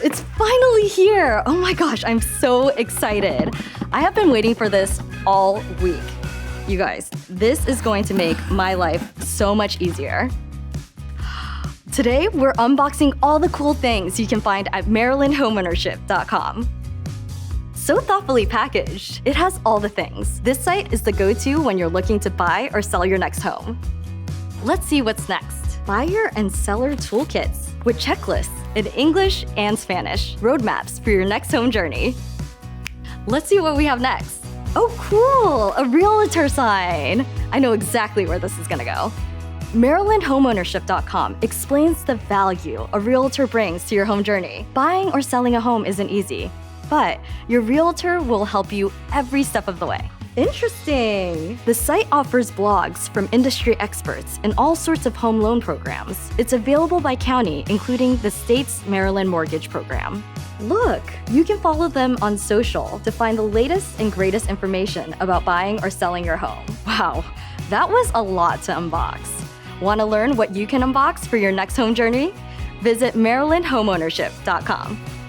It's finally here! Oh my gosh, I'm so excited. I have been waiting for this all week. You guys, this is going to make my life so much easier. Today, we're unboxing all the cool things you can find at marylandhomeownership.com. So thoughtfully packaged, it has all the things. This site is the go-to when you're looking to buy or sell your next home. Let's see what's next. Buyer and seller toolkits with checklists in English and Spanish, roadmaps for your next home journey. Let's see what we have next. Oh, cool, a Realtor sign. I know exactly where this is gonna go. MarylandHomeownership.com explains the value a Realtor brings to your home journey. Buying or selling a home isn't easy, but your Realtor will help you every step of the way. Interesting. The site offers blogs from industry experts in all sorts of home loan programs. It's available by county, including the state's Maryland Mortgage Program. Look, you can follow them on social to find the latest and greatest information about buying or selling your home. Wow, that was a lot to unbox. Want to learn what you can unbox for your next home journey? Visit MarylandHomeownership.com.